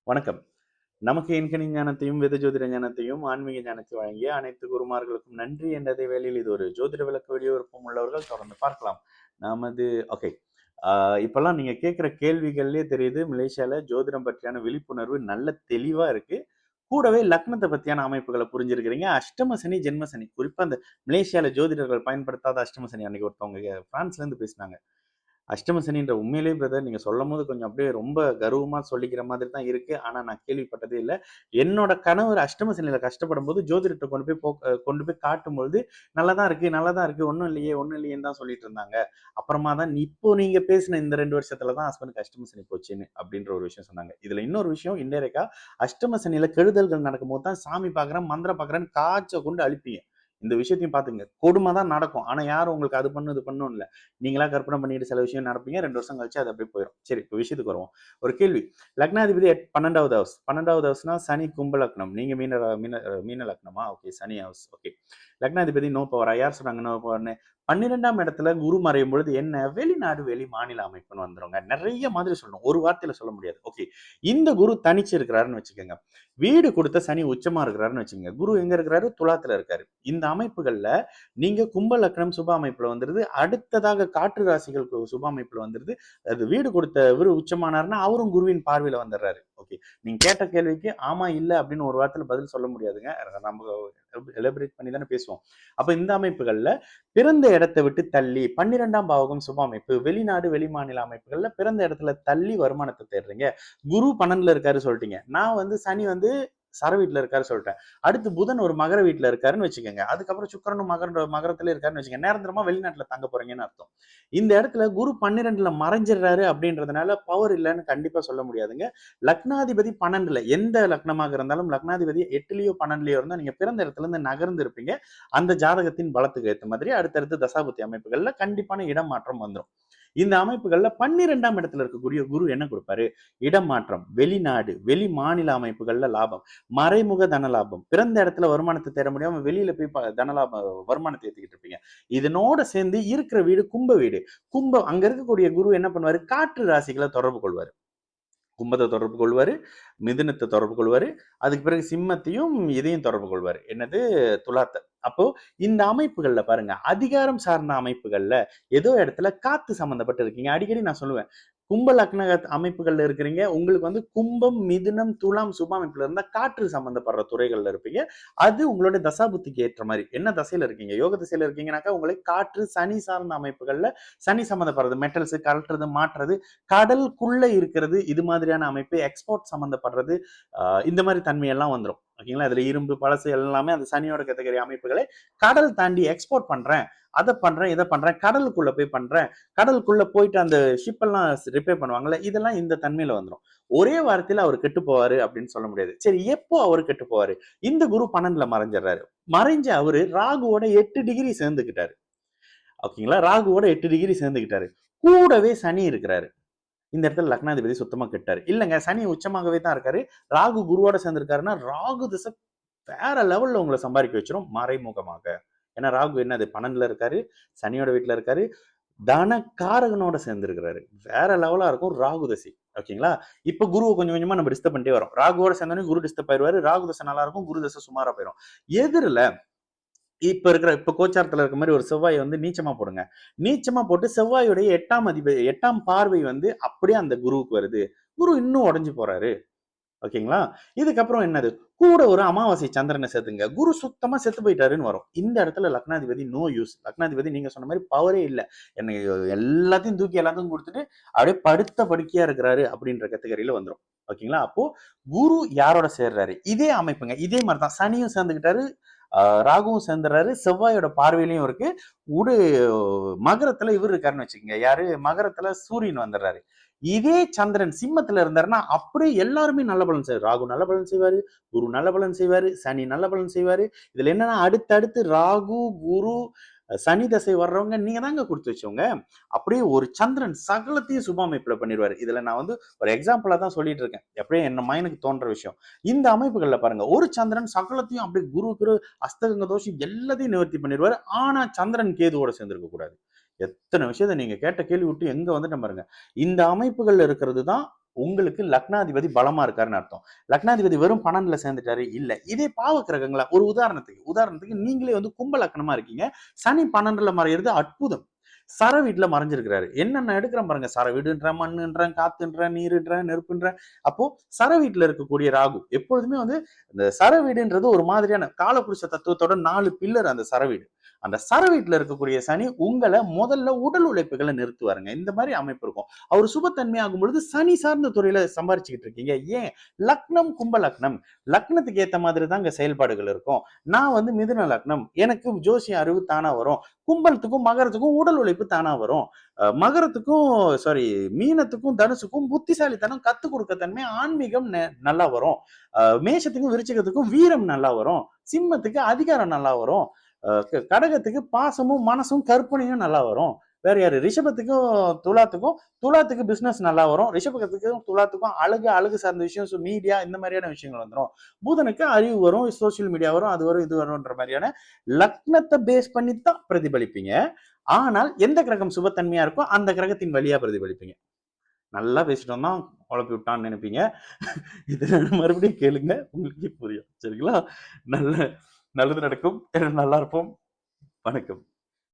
வணக்கம். நமக்கு எண்கணி ஞானத்தையும், வேத ஜோதிட ஞானத்தையும், ஆன்மீக ஞானத்தை வழங்கிய அனைத்து குருமார்களுக்கும் நன்றி என்ற வேளையில் இது ஒரு ஜோதிட விளக்க வீடியோ விருப்பம் உள்ளவர்கள் தொடர்ந்து பார்க்கலாம். நமது ஓகே. ஆ இப்பல்லாம் நீங்க கேட்கிற கேள்விகள்லயே தெரியுது, மலேசியால ஜோதிடம் பற்றியான விழிப்புணர்வு நல்ல தெளிவா இருக்கு. கூடவே லக்னத்த பத்தியான அமைப்புகள புரிஞ்சிருக்கிறீங்க. அஷ்டம சனி, ஜென்ம சனி. குறிப்பா இந்த மலேசியால ஜோதிடர்கள் பயன்படுத்தாத அஷ்டம சனி அன்னைக்கு ஒருத்தவங்க பிரான்ஸ்லேருந்து பேசினாங்க. அஷ்டம சனின்ற உண்மையிலேயே பிரதர் நீங்க சொல்லும்போது கொஞ்சம் அப்படியே ரொம்ப கர்வமா சொல்லிக்கிற மாதிரி தான் இருக்கு. ஆனா நான் கேள்விப்பட்டதே இல்ல. என்னோட கணவர் அஷ்டம சனியில கஷ்டப்படும்போது ஜோதிடர்ட்ட கொண்டு போய் காட்டும்பொழுது, "நல்லா தான் இருக்கு, நல்லா தான் இருக்கு. ஒண்ணும் இல்லையே, ஒண்ணும் இல்லையேன்னு" தான் சொல்லிட்டு இருந்தாங்க. அப்புறமா தான் இப்போ நீங்க பேசின இந்த 2 வருஷத்துல தான் ஹஸ்பண்டுக்கு அஷ்டம சனி போச்சுன்னு அப்படின்ற ஒரு விஷயம் சொன்னாங்க. இதுல இன்னொரு விஷயம் இன்டைரக்ட்டா அஷ்டம சனியில கெடுதல்கள் நடக்கும்போது தான் சாமி பார்க்குறேன், மந்திரம் பார்க்குறேன்னு காய்ச்ச கொண்டு அழிப்பீங்க. இந்த விஷயத்தையும் பார்த்துக்கங்க. கொடும தான் நடக்கும். ஆனா யாரும் உங்களுக்கு அது பண்ணு, இது பண்ணும் இல்ல. நீங்களா கற்பனை பண்ணிட்டு சில விஷயம் நடப்பீங்க. 2 வருஷம் கழிச்சு அது அப்படியே போயிரும். சரி, இப்ப விஷயத்துக்கு வருவோம். ஒரு கேள்வி. லக்னாதிபதி 12வது ஹவுஸ். 12வது ஹவுஸ்னா சனி கும்ப லக்னம். நீங்க மீன லக்னமா? ஓகே. சனி ஹவுஸ். ஓகே. லக்னாதிபதி நோ பவரா? யார் சொன்னாங்க நோ பவர்ன்னு? 12ஆம் இடத்துல குரு மறையும் பொழுது என்ன? வெளிநாடு, வெளி மாநில அமைப்புன்னு வந்துருங்க. நெறைய மாதிரி சொல்லணும். ஒரு வார்த்தையில சொல்ல முடியாது. ஓகே. இந்த குரு தனிச்சு இருக்கிறாருன்னு வச்சுக்கங்க. வீடு கொடுத்த சனி உச்சமா இருக்கிறாருன்னு வச்சுக்கங்க. குரு எங்க இருக்கிறாரு? துலாத்துல இருக்காரு. இந்த அமைப்புகள்ல நீங்க கும்ப லக்னம் சுப அமைப்புல வந்துருது. அடுத்ததாக காற்று ராசிகள் சுப அமைப்புல வந்துருது. அது வீடு கொடுத்த இவரு உச்சமானாருன்னா, அவரும் குருவின் பார்வையில வந்துடுறாரு. ஓகே. நீங்க கேட்ட கேள்விக்கு ஆமா, இல்ல அப்படின்னு ஒரு வார்த்தையில பதில் சொல்ல முடியாதுங்க. நம்ம எலபரேட் பண்ணி தானே பேசுவோம். அப்ப இந்த அமைப்புகள்ல பிறந்த இடத்த விட்டு தள்ளி 12ஆம் பாவகம் சுப அமைப்பு, வெளிநாடு, வெளிமாநில அமைப்புகள்ல பிறந்த இடத்துல தள்ளி வருமானத்த தேடுறீங்க. குரு 12ல இருக்காரு சொல்லிட்டீங்க. நான் சனி சர வீட்ல இருக்காரு சொல்லிட்டேன். அடுத்து புதன் ஒரு மகர வீட்ல இருக்காருன்னு வச்சுக்கோங்க. அதுக்கப்புறம் சுக்கிரனும் மகரத்துல இருக்காருன்னு வச்சுக்கோங்க. நேரந்திரமா வெளிநாட்டுல தங்க போறீங்கன்னு அர்த்தம். இந்த இடத்துல குரு 12ல மறைஞ்சிடுறாரு அப்படின்றதுனால பவர் இல்லன்னு கண்டிப்பா சொல்ல முடியாதுங்க. லக்னாதிபதி 12ல எந்த லக்னமாக இருந்தாலும் லக்னாதிபதி 8லயோ 12லயோ இருந்தா நீங்க பிறந்த இடத்துல இருந்து நகர்ந்து இருப்பீங்க. அந்த ஜாதகத்தின் பலத்துக்கு ஏத்த மாதிரி அடுத்தடுத்து தசாபுத்தி அமைப்புகள்ல கண்டிப்பான இடம் மாற்றம் வந்துரும். இந்த அமைப்புகள்ல 12ஆம் இடத்துல இருக்கக்கூடிய குரு என்ன கொடுப்பாரு? இடம் மாற்றம், வெளிநாடு, வெளி மாநில அமைப்புகள்ல லாபம், மறைமுக தன லாபம். பிறந்த இடத்துல வருமானத்தை தேட முடியாம வெளியில போய் தன லாபம் வருமானத்தை ஏத்திக்கிட்டு இருப்பீங்க. இதனோட சேர்ந்து இருக்கிற வீடு கும்ப வீடு. கும்பம் அங்க இருக்கக்கூடிய குரு என்ன பண்ணுவாரு? காற்று ராசிகளை தொடர்பு கொள்வாரு. கும்பத்தை தொடர்பு கொள்வாரு, மிதுனத்தை தொடர்பு கொள்வாரு, அதுக்கு பிறகு சிம்மத்தையும் இதையும் தொடர்பு கொள்வாரு. என்னது? துலாத்த. அப்போ இந்த அமைப்புகள்ல பாருங்க, அதிகாரம் சார்ந்த அமைப்புகள்ல ஏதோ இடத்துல காத்து சம்பந்தப்பட்டு இருக்கீங்க. அடிக்கடி நான் சொல்லுவேன். கும்ப லக்ன அமைப்புகள்ல இருக்கிறீங்க. உங்களுக்கு கும்பம், மிதுனம், துலாம் சுப அமைப்புல இருந்தா காற்று சம்பந்தப்படுற துறைகள்ல இருப்பீங்க. அது உங்களுடைய தசாபுத்திக்கு ஏற்ற மாரி. என்ன தசையில இருக்கீங்க? யோக திசையில இருக்கீங்கன்னாக்கா, உங்களை காற்று, சனி சார்ந்த அமைப்புகள்ல சனி சம்பந்தப்படுறது, மெட்டல்ஸ் கழட்டுறது, மாற்றுறது, கடலுக்குள்ள இருக்கிறது, இது மாதிரியான அமைப்பு, எக்ஸ்போர்ட் சம்பந்தப்படுறது, இந்த மாதிரி தன்மையெல்லாம் வந்துரும். ஓகேங்களா? இதுல இரும்பு, பழசு எல்லாமே அந்த சனியோட கேட்டகரி அமைப்புகளை கடல் தாண்டி எக்ஸ்போர்ட் பண்றேன். அதை பண்றேன், இதை பண்றேன், கடலுக்குள்ள போய் பண்றேன். கடலுக்குள்ள போயிட்டு அந்த ஷிப் எல்லாம் ரிப்பேர் பண்ணுவாங்கல்ல, இதெல்லாம் இந்த தன்மையில வந்துரும். ஒரே வாரத்தில் அவர் கெட்டு போவாரு அப்படின்னு சொல்ல முடியாது. சரி, எப்போ அவர் கெட்டு போவாரு? இந்த குரு 12ல மறைஞ்சிடுறாரு. மறைஞ்ச அவரு ராகுவோட 8 டிகிரி சேர்ந்துக்கிட்டாரு. ஓகேங்களா? ராகுவோட 8 டிகிரி சேர்ந்துக்கிட்டாரு. கூடவே சனி இருக்கிறாரு. இந்த இடத்துல லக்னாதிபதி சுத்தமா கெட்டாரு. இல்லங்க, சனி உச்சமாகவே தான் இருக்காரு. ராகு குருவோட சேர்ந்திருக்காருன்னா, ராகு திசை வேற லெவல்ல உங்கள சம்பாதிக்க வச்சிரும் மறைமுகமாக. ஏன்னா ராகு என்னது 12ல இருக்காரு, சனியோட வீட்ல இருக்காரு, தனகாரகனோட சேர்ந்திருக்கிறாரு. வேற லெவலா இருக்கும் ராகு தசை. ஓகேங்களா? இப்ப குருவ கொஞ்சம் கொஞ்சமா நம்ம டிஸ்டர்ப் பண்ணிட்டே வரோம். ராகுவோட சேர்ந்தோனே குரு டிஸ்டர்ப் ஆயிருவாரு. ராகு தசை நல்லா இருக்கும், குரு தசை சுமாரா போயிரும். எதிர்ல இப்ப கோச்சாரத்துல இருக்க மாதிரி ஒரு செவ்வாய் நீச்சமா போடுங்க. நீச்சமா போட்டு செவ்வாயுடைய 8ஆம் பார்வை அப்படியே அந்த குருவுக்கு வருது. குரு இன்னும் உடைஞ்சு போறாரு. ஓகேங்களா? இதுக்கப்புறம் என்னது? கூட ஒரு அமாவாசை சந்திரனை சேர்த்துங்க. குரு சுத்தமா செத்து போயிட்டாருன்னு வரும். இந்த இடத்துல லக்னாதிபதி நோ யூஸ். லக்னாதிபதி நீங்க சொன்ன மாதிரி பவரே இல்ல. எனக்கு எல்லாத்தையும் தூக்கி எல்லாத்துக்கும் குடுத்துட்டு அப்படியே படுத்த படுக்கையா இருக்கிறாரு அப்படின்ற கேட்டகரியில வந்துரும். ஓகேங்களா? அப்போ குரு யாரோட சேர்றாரு? இதே அமைப்புங்க. இதே மாதிரி தான். சனியும் சேர்ந்துக்கிட்டாரு. ராகுவும் சேர்ந்துறாரு. செவ்வாயோட பார்வையிலையும் இருக்கு. உடு மகரத்துல இவர் இருக்காருன்னு வச்சுக்கோங்க. யாரு? மகரத்துல சூரியன் வந்துடுறாரு. இதே சந்திரன் சிம்மத்துல இருந்தாருன்னா அப்படியே எல்லாருமே நல்ல பலன் செய்வாரு. ராகு நல்ல பலன் செய்வாரு, குரு நல்ல பலன் செய்வாரு, சனி நல்ல பலன் செய்வாரு. இதுல என்னன்னா அடுத்தடுத்து ராகு, குரு, சனி தசை வர்றவங்க நீங்க தாங்க கொடுத்து வச்சவங்க. அப்படியே ஒரு சந்திரன் சகலத்தையும் சுப அமைப்புல பண்ணிடுவாரு. இதுல நான் ஒரு எக்ஸாம்பிளா தான் சொல்லிட்டு இருக்கேன். எப்படியே என்ன மைனுக்கு தோன்ற விஷயம். இந்த அமைப்புகள்ல பாருங்க, ஒரு சந்திரன் சகலத்தையும் அப்படியே குரு அஸ்தகங்க தோஷம் எல்லாத்தையும் நிவர்த்தி பண்ணிடுவாரு. ஆனா சந்திரன் கேதுவோட சேர்ந்திருக்க கூடாது. எத்தனை விஷயத்தை நீங்க கேட்ட கேள்வி விட்டு எங்க வந்துட்டேன் பாருங்க. இந்த அமைப்புகள்ல இருக்கிறது தான் உங்களுக்கு லக்னாதிபதி பலமா இருக்காருன்னு அர்த்தம். லக்னாதிபதி வெறும் 12ல சேர்ந்துட்டாரு இல்ல. இதே பாவ கிரகங்களா ஒரு உதாரணத்துக்கு நீங்களே வந்து கும்ப லக்னமா இருக்கீங்க. சனி 12ல மறையிறது அற்புதம். சர வீட்டுல மறைஞ்சிருக்கிறாரு. என்னென்ன எடுக்கிறேன் பாருங்க. சர வீடுன்ற, மண்ணுன்ற, காத்துன்ற, நீருன்ற, நெருப்புன்ற. அப்போ சர வீட்டுல இருக்கக்கூடிய ராகு எப்பொழுதுமே வந்து இந்த சர வீடுன்றது ஒரு மாதிரியான காலபுருஷ தத்துவத்தோட 4 பில்லர் அந்த சர வீடு. அந்த சர வீட்டுல இருக்கக்கூடிய சனி உங்களை முதல்ல உடல் உழைப்புகளை நிறுத்துவாருங்க. இந்த மாதிரி அமைப்பு இருக்கும். அவர் சுபத்தன்மை ஆகும் பொழுது சனி சார்ந்த துறையில சம்பாரிச்சுக்கிட்டு இருக்கீங்க. ஏன்? லக்னம் கும்ப லக்னம். லக்னத்துக்கு ஏத்த மாதிரி தான் இங்க செயல்பாடுகள் இருக்கும். நான் வந்து மிதுன லக்னம். எனக்கு ஜோசிய அறிவு தானா வரும். கும்பலத்துக்கும் மகரத்துக்கும் உடல் உழைப்பு தானா வரும். மகரத்துக்கும் சாரி மீனத்துக்கும் தனுசுக்கும் புத்திசாலித்தனம் கத்து கொடுக்க தன்மை ஆன்மீகம் நல்லா வரும். மேஷத்துக்கும் விருச்சிகத்துக்கும் வீரம் நல்லா வரும். சிம்மத்துக்கு அதிகாரம் நல்லா வரும். கடகத்துக்கு பாசமும் மனசும் கற்பனையும் நல்லா வரும். வேற யாரு? ரிஷபத்துக்கும் துலாத்துக்கும் பிசினஸ் நல்லா வரும். ரிஷபத்துக்கும் துலாத்துக்கும் அழகு சார்ந்த விஷயம், மீடியா இந்த மாதிரியான விஷயங்கள் வந்துடும். புதனுக்கு அறிவு வரும், சோசியல் மீடியா வரும், அது வரும் இது வரும்ன்ற மாதிரியான லக்னத்தை பேஸ் பண்ணி தான் பிரதிபலிப்பீங்க. ஆனால் எந்த கிரகம் சுபத்தன்மையா இருக்கோ அந்த கிரகத்தின் வழியா பிரதிபலிப்பீங்க. நல்லா பேசிட்டோம் தான் குழப்பி விட்டான்னு நினைப்பீங்க. இது மறுபடியும் கேளுங்க, உங்களுக்கே புரியும். சரிங்களா? நல்லது நடக்கும். நல்லா இருப்போம். வணக்கம்.